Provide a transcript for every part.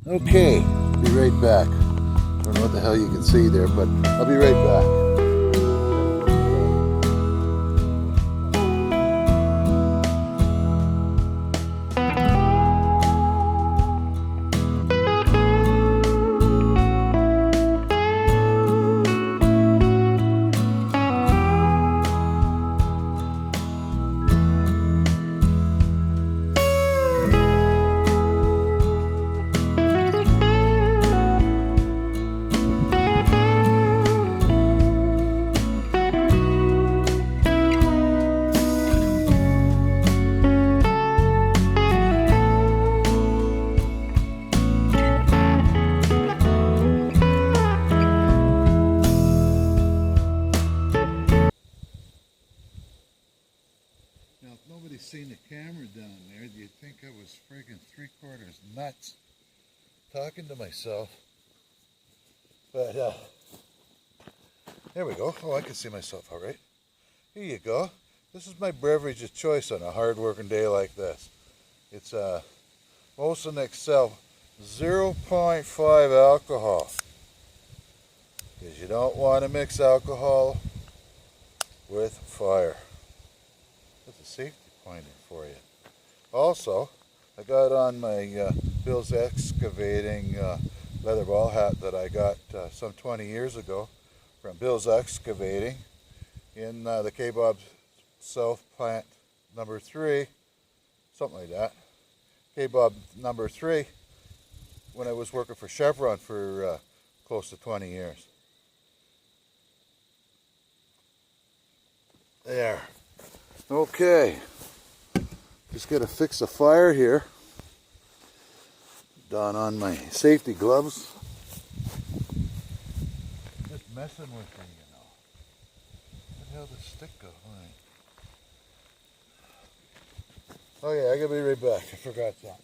Okay, be right back. I don't know what the hell you can see there, but I'll be right back. Now, if nobody's seen the camera down there, do you think I was friggin' 3/4 nuts talking to myself? But, there we go. Oh, I can see myself all right. Here you go. This is my beverage of choice on a hard-working day like this. It's Molson Excel 0.5 alcohol. Because you don't want to mix alcohol with fire. That's a safety pointer for you. Also, I got on my Bill's Excavating leather ball hat that I got some 20 years ago from Bill's Excavating in the Kaybob South Plant number 3, something like that. Kaybob number 3, when I was working for Chevron for close to 20 years. There. Okay. Just got to fix the fire here. Don on my safety gloves. Just messing with me, you know. Where the hell did the stick go? All right. Oh yeah, I gotta be right back. I forgot that.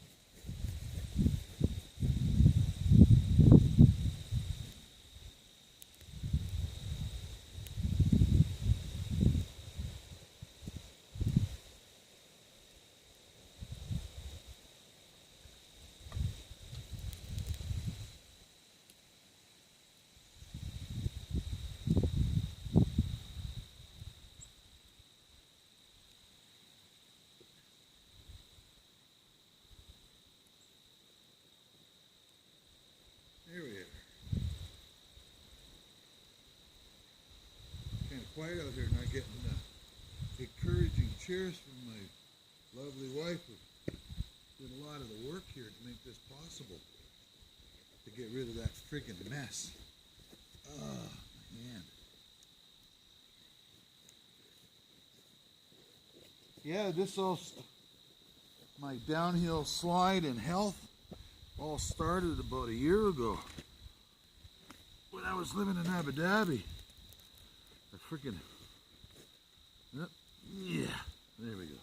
Here we are. Kind of quiet out here, not getting encouraging cheers from my lovely wife who did a lot of the work here to make this possible. To get rid of that friggin' mess. Oh, man. Yeah, this all, my downhill slide in health all started about a year ago when I was living in Abu Dhabi. I freaking, yeah, there we go.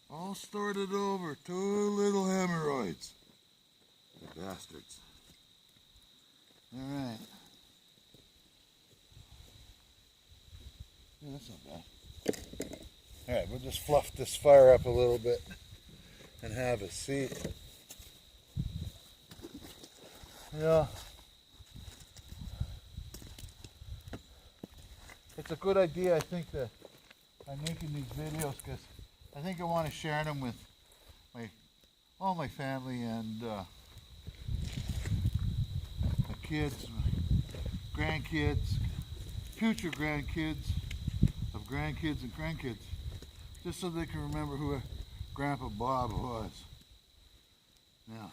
All started over, 2 little hemorrhoids. The bastards. All right. Yeah, that's not bad. All right, we'll just fluff this fire up a little bit and have a seat. Yeah. It's a good idea, I think, that I'm making these videos because I think I want to share them with all my family and my kids, my grandkids, future grandkids of grandkids and grandkids, just so they can remember who Grandpa Bob was. Now,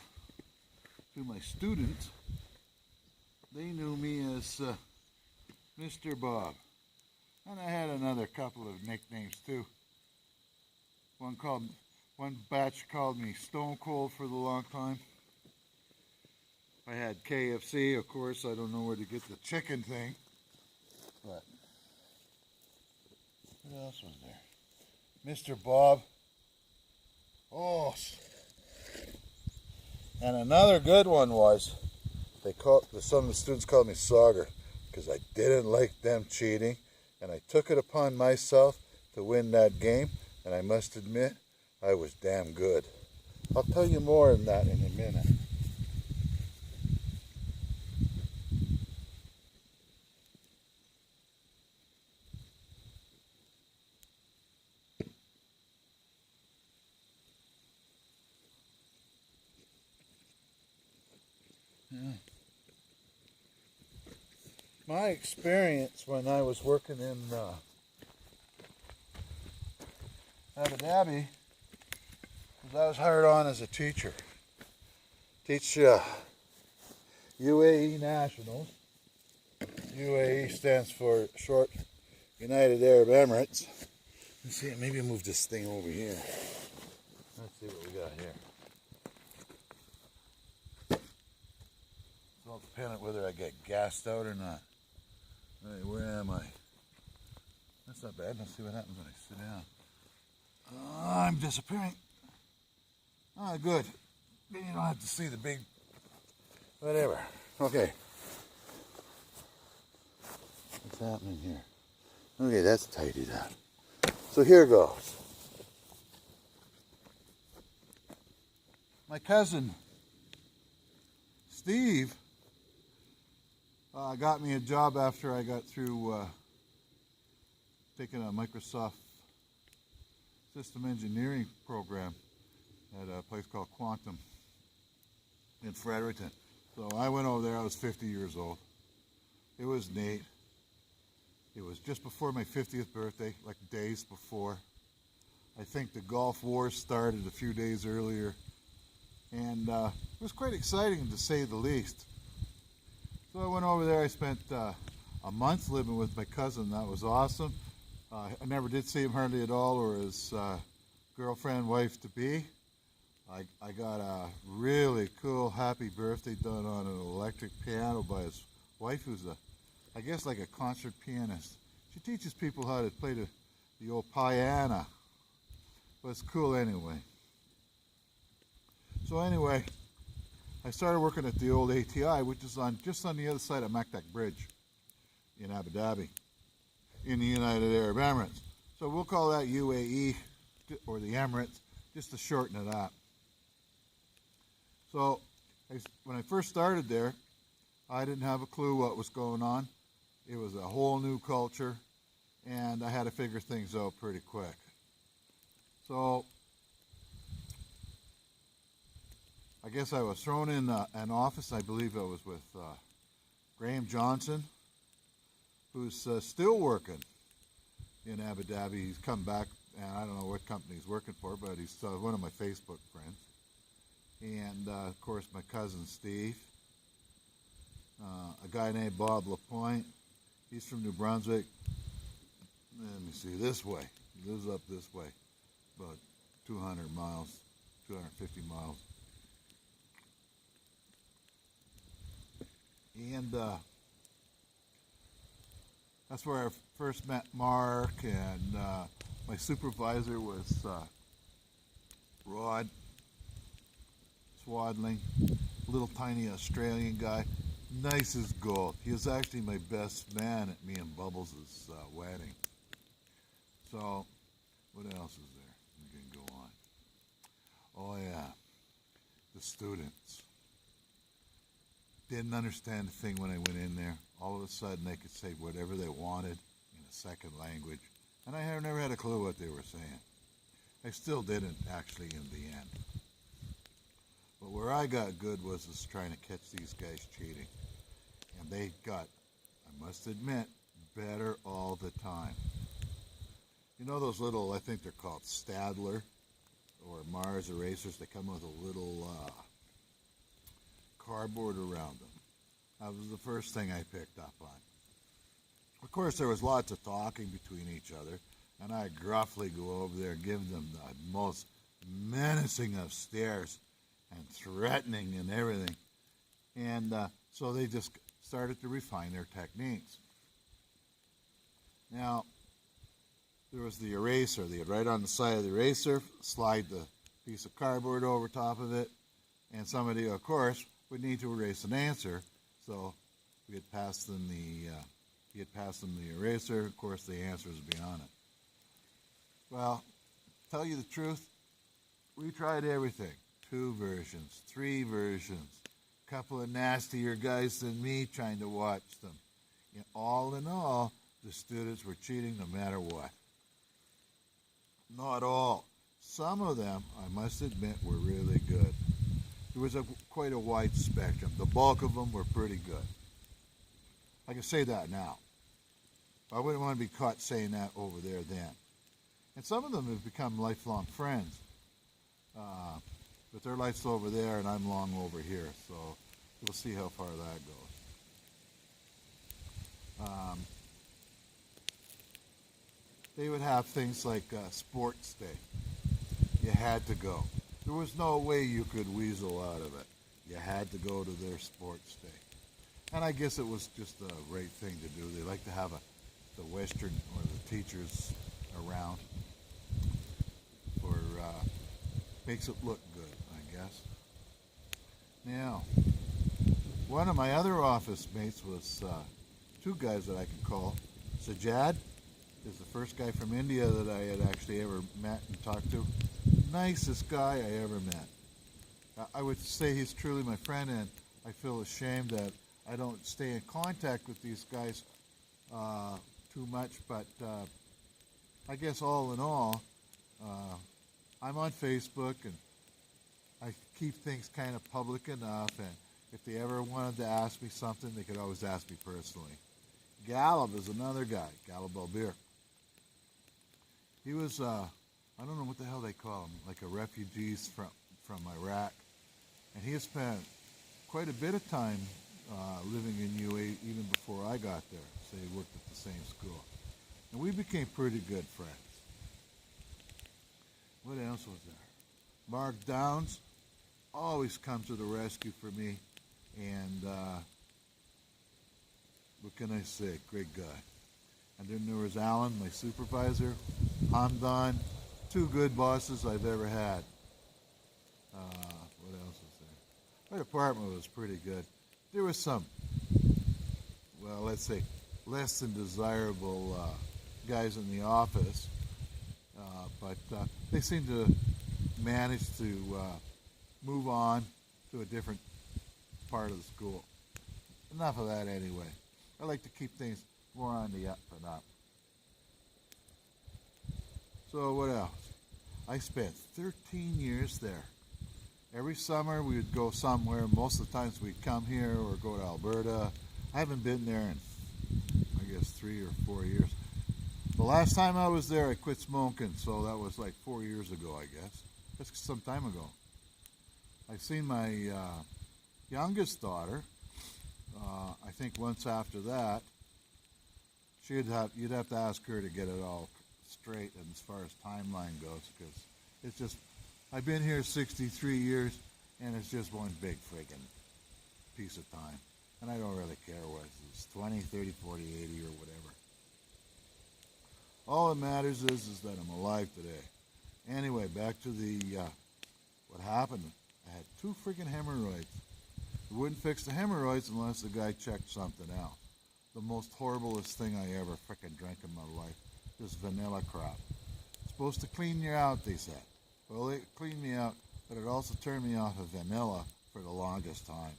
to my students, they knew me as Mr. Bob. And I had another couple of nicknames too. One batch called me Stone Cold for the long time. I had KFC, of course. I don't know where to get the chicken thing. But what else was there? Mr. Bob. Oh. And another good one was, some of the students called me Sauger because I didn't like them cheating, and I took it upon myself to win that game. And I must admit, I was damn good. I'll tell you more on that in a minute. Yeah. My experience when I was working in Abu Dhabi was I was hired on as a teacher. Teach UAE nationals. UAE stands for Short United Arab Emirates. Let's see, maybe move this thing over here. Let's see what we got here. It's all dependent whether I get gassed out or not. Hey, where am I? That's not bad. Let's see what happens when I sit down. I'm disappearing. Ah, good. Then you don't have to see the big... whatever. Okay. What's happening here? Okay, that's tidied up. So here goes. My cousin, Steve, got me a job after I got through taking a Microsoft system engineering program at a place called Quantum in Fredericton. So I went over there. I was 50 years old. It was neat. It was just before my 50th birthday, like days before. I think the Gulf War started a few days earlier. And it was quite exciting, to say the least. So I went over there. I spent a month living with my cousin. That was awesome. I never did see him hardly at all, or his girlfriend, wife-to-be. I got a really cool happy birthday done on an electric piano by his wife, who's I guess like a concert pianist. She teaches people how to play the old piano. But it's cool anyway. So anyway, I started working at the old ATI, which is just on the other side of Maktak Bridge in Abu Dhabi, in the United Arab Emirates. So we'll call that UAE, or the Emirates, just to shorten it up. So when I first started there, I didn't have a clue what was going on. It was a whole new culture, and I had to figure things out pretty quick. So I guess I was thrown in an office. I believe I was with Graham Johnson, who's still working in Abu Dhabi. He's come back, and I don't know what company he's working for, but he's one of my Facebook friends. And of course, my cousin Steve, a guy named Bob Lapointe. He's from New Brunswick. Let me see, this way. He lives up this way, about 200 miles, 250 miles. And that's where I first met Mark, and my supervisor was Rod Swadling, little tiny Australian guy, nice as gold. He was actually my best man at me and Bubbles' wedding. So, what else is there? We can go on. Oh yeah, the students. Didn't understand a thing when I went in there. All of a sudden they could say whatever they wanted in a second language, and I never had a clue what they were saying. I still didn't, actually, in the end. But where I got good was trying to catch these guys cheating. And they got, I must admit, better all the time. You know those little, I think they're called Stadler or Mars erasers? They come with a little cardboard around them. That was the first thing I picked up on. Of course, there was lots of talking between each other, and I gruffly go over there and give them the most menacing of stares and threatening and everything. And so they just started to refine their techniques. Now, there was the eraser. They'd write on the side of the eraser, slide the piece of cardboard over top of it, and somebody, of course, would need to erase an answer. So we had passed them he had passed them the eraser. Of course, the answer would be on it. Well, to tell you the truth, We tried everything. 2 versions, 3 versions, a couple of nastier guys than me trying to watch them. All in all, the students were cheating no matter what. Not all. Some of them, I must admit, were really good. There was quite a wide spectrum. The bulk of them were pretty good. I can say that now. I wouldn't want to be caught saying that over there then. And some of them have become lifelong friends. But their life's over there and I'm long over here. So we'll see how far that goes. They would have things like sports day. You had to go. There was no way you could weasel out of it. You had to go to their sports day. And I guess it was just the right thing to do. They like to have the Western or the teachers around. Makes it look good, I guess. Now, one of my other office mates was 2 guys that I can call. Sajad is the first guy from India that I had actually ever met and talked to. Nicest guy I ever met. I would say he's truly my friend, and I feel ashamed that I don't stay in contact with these guys too much, but I guess all in all, I'm on Facebook, and I keep things kind of public enough, and if they ever wanted to ask me something, they could always ask me personally. Galib is another guy, Galib Albir. He was, I don't know what the hell they call him, like a refugee from Iraq, and he has spent quite a bit of time living in UAE even before I got there, so he worked at the same school. And we became pretty good friends. What else was there? Mark Downs always comes to the rescue for me, and what can I say? Great guy. And then there was Alan, my supervisor, Hamdan, 2 good bosses I've ever had. What else was there? My department was pretty good. There was some, well, let's say, less than desirable guys in the office, but they seemed to manage to move on to a different part of the school. Enough of that anyway. I like to keep things more on the up and up. So what else? I spent 13 years there. Every summer we would go somewhere. Most of the times we'd come here or go to Alberta. I haven't been there in, I guess, 3 or 4 years. The last time I was there, I quit smoking, so that was like 4 years ago, I guess. That's some time ago. I've seen my youngest daughter. I think once after that, you'd have to ask her to get it all straight and as far as timeline goes, because it's just, I've been here 63 years, and it's just one big friggin' piece of time. And I don't really care what it's 20, 30, 40, 80, or whatever. All that matters is that I'm alive today. Anyway, back to the what happened. I had 2 freaking hemorrhoids. We wouldn't fix the hemorrhoids unless the guy checked something out. The most horriblest thing I ever freaking drank in my life. This vanilla crap. It's supposed to clean you out, they said. Well, it cleaned me out, but it also turned me off of vanilla for the longest time.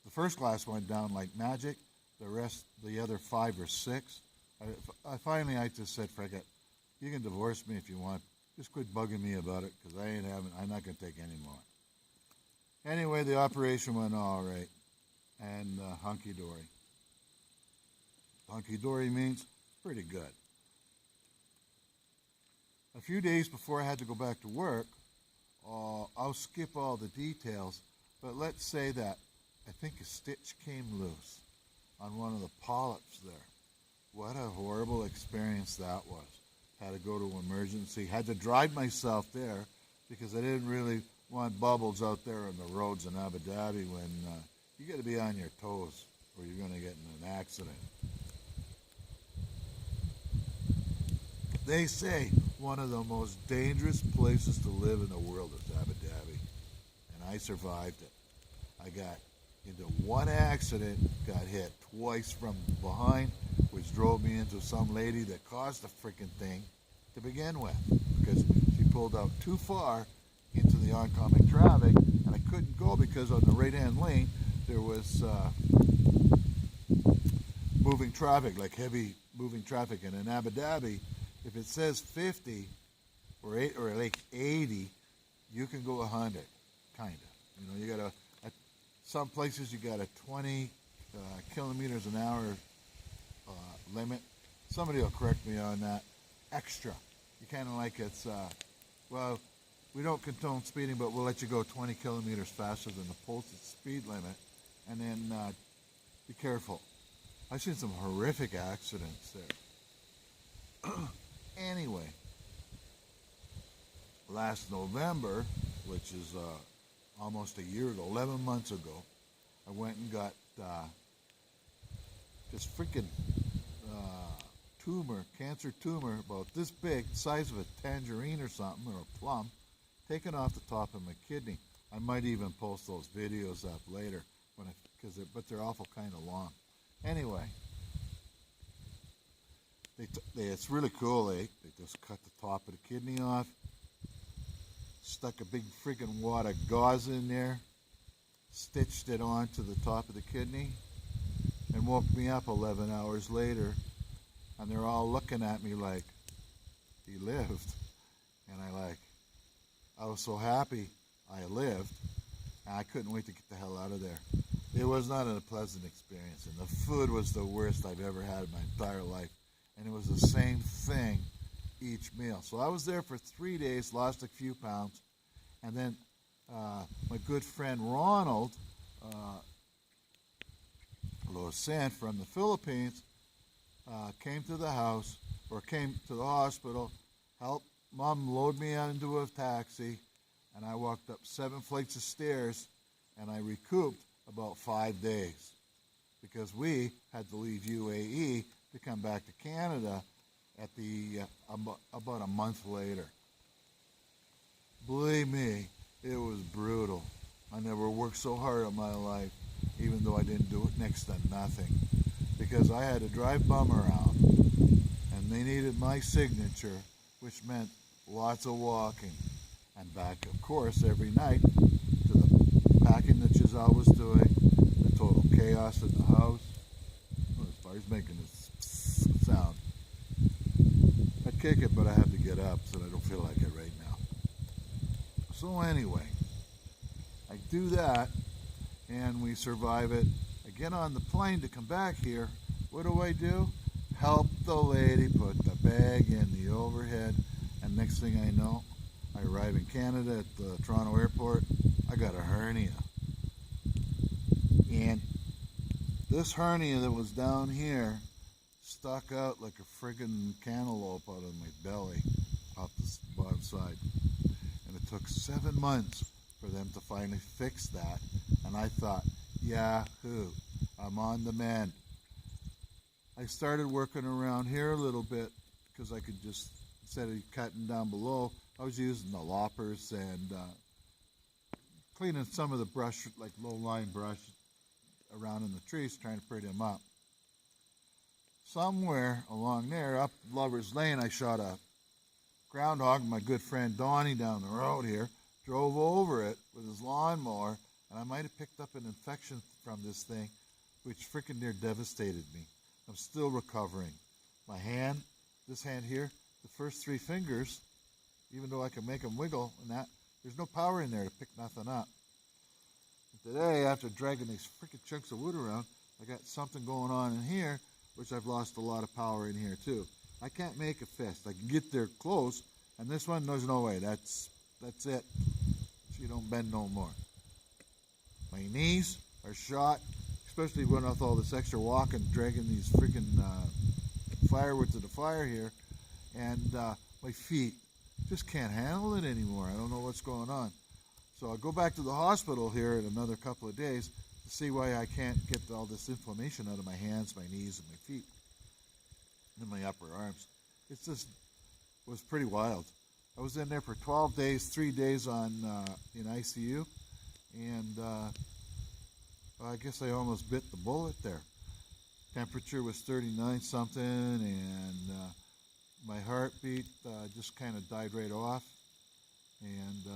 The first glass went down like magic. The other 5 or 6. I just said, frick it. You can divorce me if you want. Just quit bugging me about it, because I'm not going to take any more. Anyway, the operation went all right, and hunky-dory. Hunky-dory means pretty good. A few days before I had to go back to work, I'll skip all the details, but let's say that I think a stitch came loose on one of the polyps there. What a horrible experience that was. Had to go to emergency, had to drive myself there because I didn't really want bubbles out there on the roads in Abu Dhabi when you got to be on your toes or you're going to get in an accident. They say one of the most dangerous places to live in the world is Abu Dhabi, and I survived it. I got into one accident, got hit twice from behind, which drove me into some lady that caused the freaking thing to begin with, because she pulled out too far the oncoming traffic, and I couldn't go because on the right-hand lane there was moving traffic, like heavy moving traffic. And in Abu Dhabi, if it says 50 or like 80, you can go 100, kind of. You know, you got at some places you got a 20 kilometers an hour limit. Somebody will correct me on that. Extra. You kind of like it's, well, we don't condone speeding, but we'll let you go 20 kilometers faster than the posted speed limit. And then be careful. I've seen some horrific accidents there. Anyway, last November, which is almost a year ago, 11 months ago, I went and got this freaking cancer tumor, about this big, size of a tangerine or something, or a plum, taken off the top of my kidney. I might even post those videos up later, but they're awful kind of long. Anyway, it's really cool. They just cut the top of the kidney off, stuck a big freaking wad of gauze in there, stitched it onto the top of the kidney, and woke me up 11 hours later. And they're all looking at me like, he lived. And I was so happy I lived. And I couldn't wait to get the hell out of there. It was not a pleasant experience. And the food was the worst I've ever had in my entire life. And it was the same thing each meal. So I was there for 3 days, lost a few pounds. And then my good friend Ronald Losan from the Philippines came to the house, or came to the hospital, helped Mom load me into a taxi, and I walked up 7 flights of stairs, and I recouped about 5 days, because we had to leave UAE to come back to Canada at about a month later. Believe me, it was brutal. I never worked so hard in my life, even though I didn't do it next to nothing, because I had to drive Bum around, and they needed my signature, which meant lots of walking, and back, of course, every night to the packing that Giselle was doing, the total chaos in the house. Oh, this fire's making this sound. I'd kick it, but I have to get up, so I don't feel like it right now. So anyway, I do that, and we survive it. I get on the plane to come back here. What do? Help the lady put the bag in the overhead, and next thing I know, I arrive in Canada at the Toronto airport. I got a hernia. And this hernia that was down here stuck out like a friggin' cantaloupe out of my belly, off the bottom side. And it took 7 months for them to finally fix that. And I thought, yahoo, I'm on the mend. I started working around here a little bit, because I could just, instead of cutting down below, I was using the loppers and cleaning some of the brush, like low-lying brush around in the trees, trying to pretty them up. Somewhere along there, up Lover's Lane, I shot a groundhog. My good friend Donnie down the road here drove over it with his lawnmower, and I might have picked up an infection from this thing, which freaking near devastated me. I'm still recovering. My hand, this hand here, the first 3 fingers, even though I can make them wiggle and that, there's no power in there to pick nothing up. And today, after dragging these freaking chunks of wood around, I got something going on in here, which I've lost a lot of power in here too. I can't make a fist. I can get there close, and this one, there's no way. That's it. She don't bend no more. My knees are shot, especially when with all this extra walking, dragging these freaking firewood to the fire here, and my feet just can't handle it anymore. I don't know what's going on. So I'll go back to the hospital here in another couple of days to see why I can't get all this inflammation out of my hands, my knees, and my feet, and my upper arms. It just was pretty wild. I was in there for 12 days, 3 days in ICU, and I guess I almost bit the bullet there. Temperature was 39 something, and my heartbeat just kind of died right off. And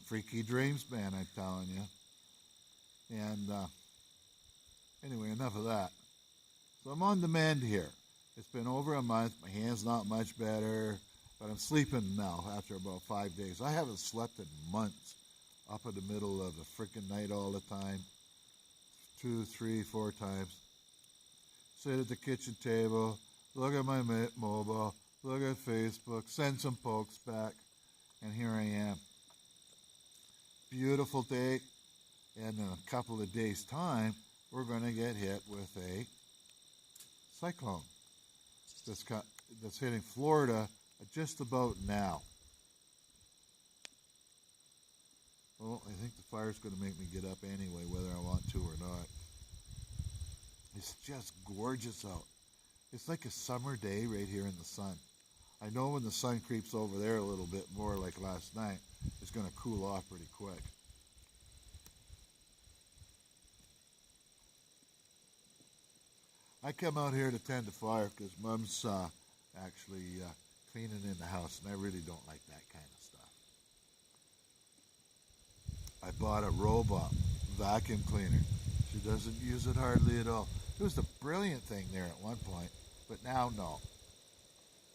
freaky dreams, man, I'm telling you. And anyway, enough of that. So I'm on the mend here. It's been over a month. My hand's not much better, but I'm sleeping now after about 5 days. I haven't slept in months, up in the middle of the freaking night all the time, 2, 3, 4 times. Sit at the kitchen table, look at my mobile, look at Facebook, send some pokes back, and here I am. Beautiful day, and in a couple of days' time, we're going to get hit with a cyclone that's hitting Florida just about now. Well, I think the fire's going to make me get up anyway, whether I want to or not. It's just gorgeous out. It's like a summer day right here in the sun. I know when the sun creeps over there a little bit more like last night, it's going to cool off pretty quick. I come out here to tend the fire because Mom's actually cleaning in the house, and I really don't like that kind of stuff. I bought a robot vacuum cleaner. She doesn't use it hardly at all. It was a brilliant thing there at one point, but now no.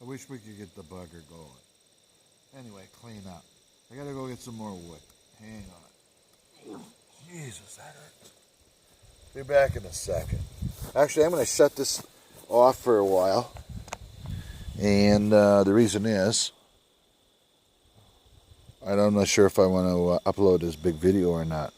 I wish we could get the bugger going. Anyway, clean up. I gotta go get some more wood. Hang on. Jesus, that hurts. Be back in a second. Actually, I'm going to shut this off for a while. And the reason is, I'm not sure if I want to upload this big video or not.